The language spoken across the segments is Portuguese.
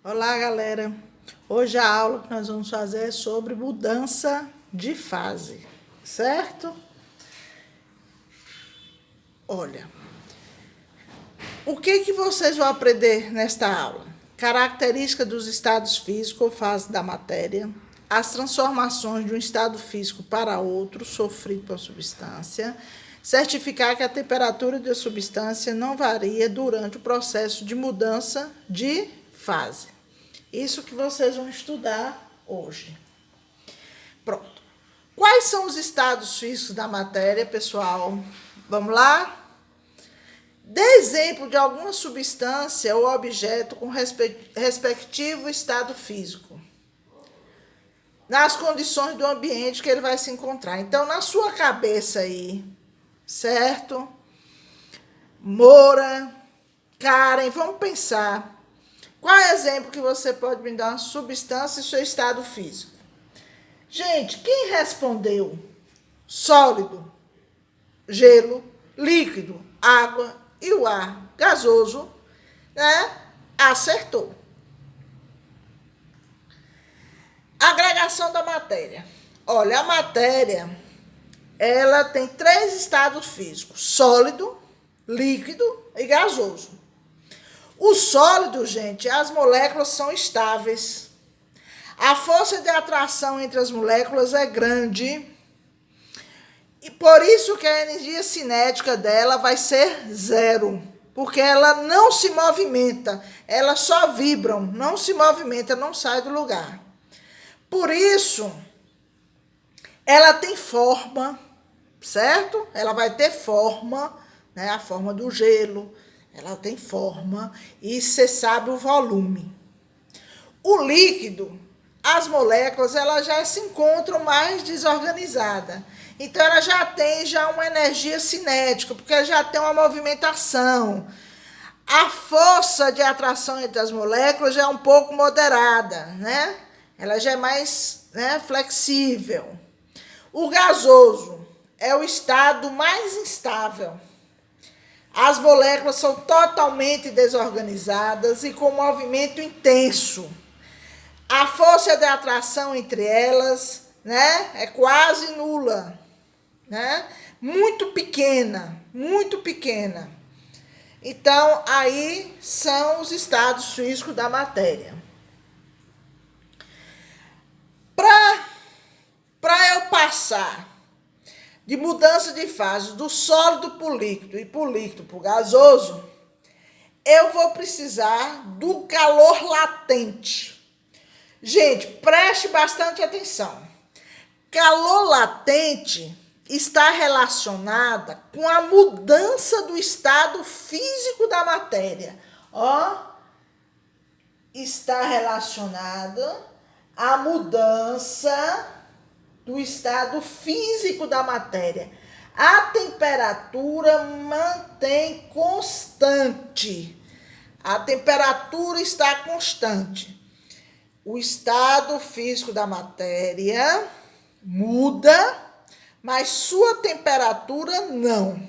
Olá, galera. Hoje a aula que nós vamos fazer é sobre mudança de fase, certo? Olha, o que vocês vão aprender nesta aula? Característica dos estados físicos ou fase da matéria, as transformações de um estado físico para outro sofrido por substância, certificar que a temperatura da substância não varia durante o processo de mudança de fase. Isso que vocês vão estudar hoje. Pronto. Quais são os estados físicos da matéria, pessoal? Vamos lá? Dê exemplo de alguma substância ou objeto com respectivo estado físico, nas condições do ambiente que ele vai se encontrar. Então, na sua cabeça aí, certo? Moura, Karen, vamos pensar. Qual é o exemplo que você pode me dar uma substância e seu estado físico? Gente, quem respondeu? Sólido, gelo, líquido, água e o ar gasoso, né? Acertou. Agregação da matéria. Olha, a matéria, ela tem 3 estados físicos: sólido, líquido e gasoso. O sólido, gente, as moléculas são estáveis. A força de atração entre as moléculas é grande. E por isso que a energia cinética dela vai ser 0. Porque ela não se movimenta. Elas só vibram, não se movimenta, não sai do lugar. Por isso, ela tem forma, certo? Ela vai ter forma, né? A forma do gelo. Ela tem forma e você sabe o volume. O líquido, as moléculas, elas já se encontram mais desorganizadas. Então, ela já tem uma energia cinética, porque já tem uma movimentação. A força de atração entre as moléculas já é um pouco moderada, né? Ela já é mais, né, flexível. O gasoso é o estado mais instável. As moléculas são totalmente desorganizadas e com movimento intenso. A força de atração entre elas, né, é quase nula, né? Muito pequena, muito pequena. Então, aí são os estados físicos da matéria. Para eu passar de mudança de fase do sólido para o líquido e para o líquido para o gasoso, eu vou precisar do calor latente. Gente, preste bastante atenção. Calor latente está relacionada com a mudança do estado físico da matéria. Ó, está relacionada à mudança do estado físico da matéria. A temperatura mantém constante. A temperatura está constante. O estado físico da matéria muda, mas sua temperatura não.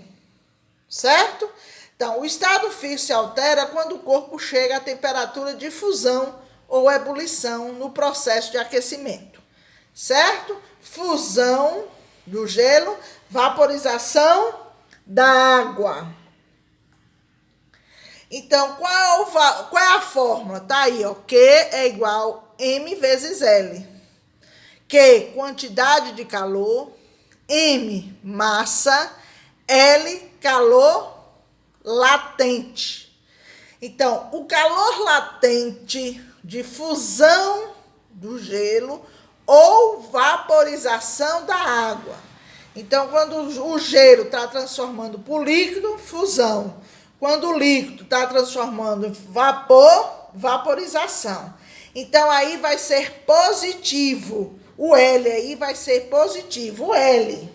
Certo? Então, o estado físico se altera quando o corpo chega à temperatura de fusão ou ebulição no processo de aquecimento. Certo? Fusão do gelo, vaporização da água. Então, qual é a fórmula? Tá aí, ó. Q é igual a M vezes L. Q, quantidade de calor. M, massa. L, calor latente. Então, o calor latente de fusão do gelo ou vaporização da água. Então, quando o gelo está transformando por líquido, fusão. Quando o líquido está transformando em vapor, vaporização. Então, aí vai ser positivo. O L aí vai ser positivo, o L.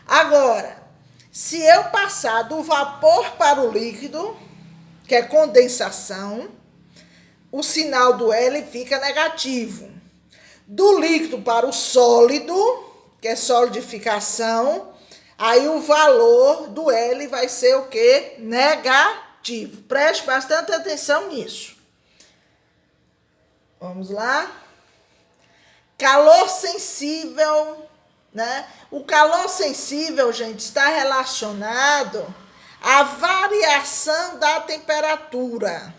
Agora, se eu passar do vapor para o líquido, que é condensação, o sinal do L fica negativo. Do líquido para o sólido, que é solidificação, aí o valor do L vai ser o quê? Negativo. Preste bastante atenção nisso. Vamos lá. Calor sensível, né? O calor sensível, gente, está relacionado à variação da temperatura.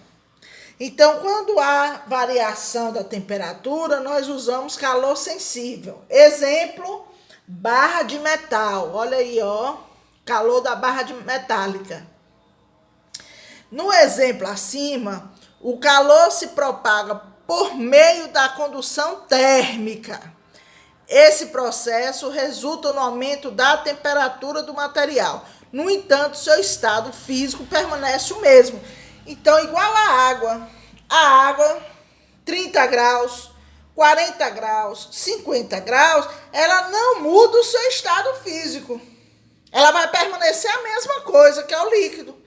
Então, quando há variação da temperatura, nós usamos calor sensível. Exemplo, barra de metal. Olha aí, ó, calor da barra de metálica. No exemplo acima, o calor se propaga por meio da condução térmica. Esse processo resulta no aumento da temperatura do material. No entanto, seu estado físico permanece o mesmo. Então, igual a água, 30 graus, 40 graus, 50 graus, ela não muda o seu estado físico. Ela vai permanecer a mesma coisa, que é o líquido.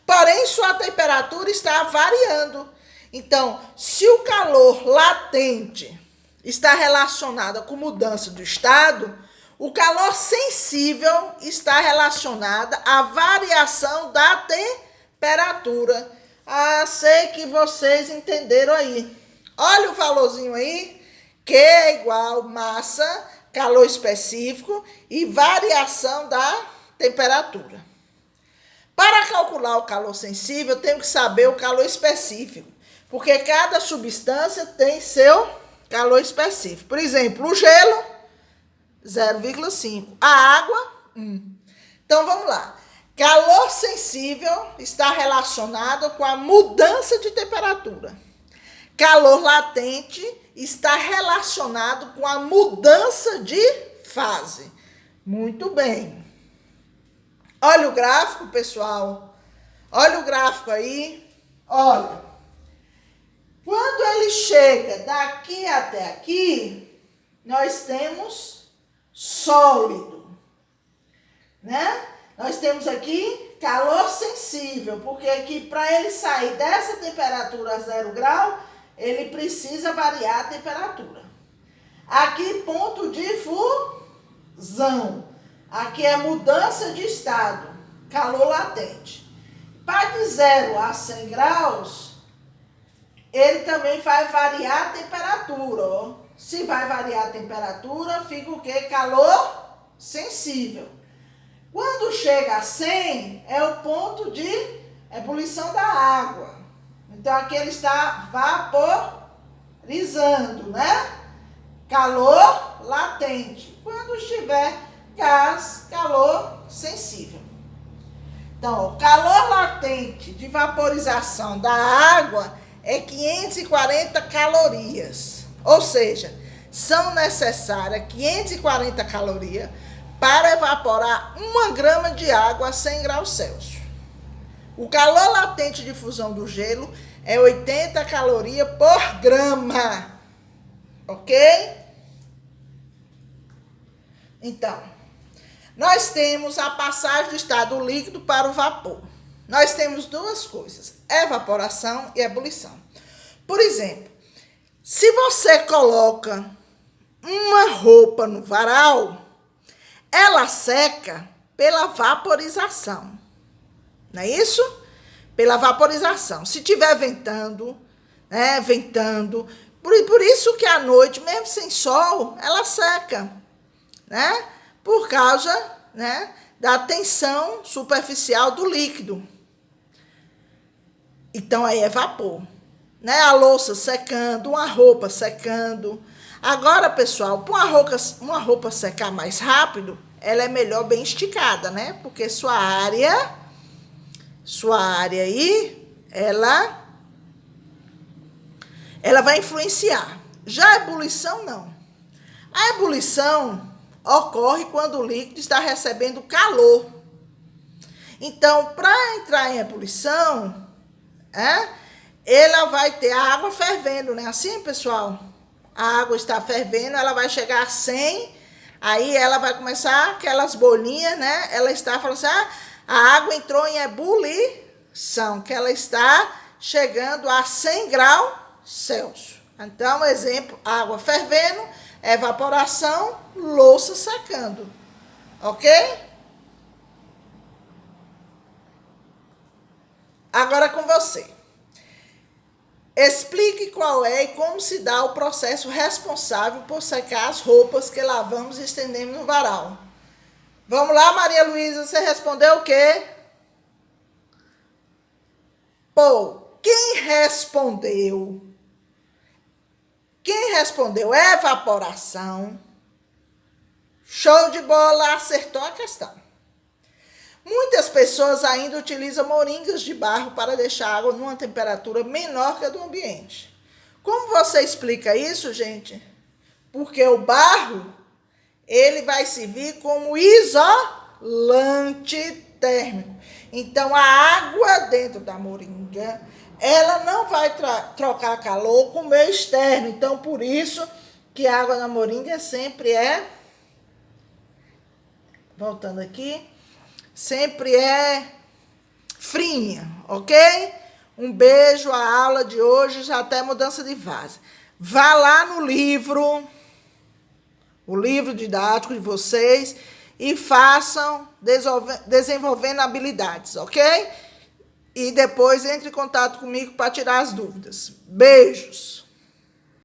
Porém, sua temperatura está variando. Então, se o calor latente está relacionado com mudança do estado, o calor sensível está relacionado à variação da temperatura. Ah, sei que vocês entenderam aí. Olha o valorzinho aí, Q é igual massa, calor específico e variação da temperatura. Para calcular o calor sensível, eu tenho que saber o calor específico, porque cada substância tem seu calor específico. Por exemplo, o gelo, 0,5. A água, 1. Então, vamos lá. Calor sensível está relacionado com a mudança de temperatura. Calor latente está relacionado com a mudança de fase. Muito bem. Olha o gráfico, pessoal. Olha o gráfico aí. Olha. Quando ele chega daqui até aqui, nós temos sólido, né? Nós temos aqui calor sensível, porque aqui para ele sair dessa temperatura a 0 grau, ele precisa variar a temperatura. Aqui ponto de fusão. Aqui é mudança de estado, calor latente. Para de 0 a 100 graus, ele também vai variar a temperatura, ó. Se vai variar a temperatura, fica o quê? Calor sensível. Quando chega a 100, é o ponto de ebulição da água. Então, aqui ele está vaporizando, né? Calor latente. Quando estiver gás, calor sensível. Então, o calor latente de vaporização da água é 540 calorias. Ou seja, são necessárias 540 calorias para evaporar 1 grama de água a 100 graus Celsius. O calor latente de fusão do gelo é 80 calorias por grama. Ok? Então, nós temos a passagem do estado líquido para o vapor. Nós temos duas coisas, evaporação e ebulição. Por exemplo, se você coloca uma roupa no varal, ela seca pela vaporização. Não é isso? Pela vaporização. Se estiver ventando, né, por isso que à noite, mesmo sem sol, ela seca, né? Por causa, né, da tensão superficial do líquido. Então, aí é vapor. Né? A louça secando, uma roupa secando. Agora, pessoal, para uma roupa secar mais rápido, ela é melhor bem esticada, né? Porque sua área aí, ela vai influenciar. Já a ebulição, não. A ebulição ocorre quando o líquido está recebendo calor. Então, para entrar em ebulição, ela vai ter a água fervendo, né? Assim, pessoal, a água está fervendo, ela vai chegar a 100, aí ela vai começar aquelas bolinhas, né? Ela está falando assim, a água entrou em ebulição, que ela está chegando a 100 graus Celsius. Então, exemplo, água fervendo, evaporação, louça secando. Ok? Agora com você. Explique qual é e como se dá o processo responsável por secar as roupas que lavamos e estendemos no varal. Vamos lá, Maria Luísa, você respondeu o quê? Pô, quem respondeu? Quem respondeu é evaporação. Show de bola, acertou a questão. Muitas pessoas ainda utilizam moringas de barro para deixar a água numa temperatura menor que a do ambiente. Como você explica isso, gente? Porque o barro, ele vai servir como isolante térmico. Então, a água dentro da moringa, ela não vai trocar calor com o meio externo. Então, por isso que a água na moringa sempre voltando aqui, sempre é frinha, ok? Um beijo, a aula de hoje já até mudança de vaso. Vá lá no livro, o livro didático de vocês, e façam desenvolvendo habilidades, ok? E depois entre em contato comigo para tirar as dúvidas. Beijos!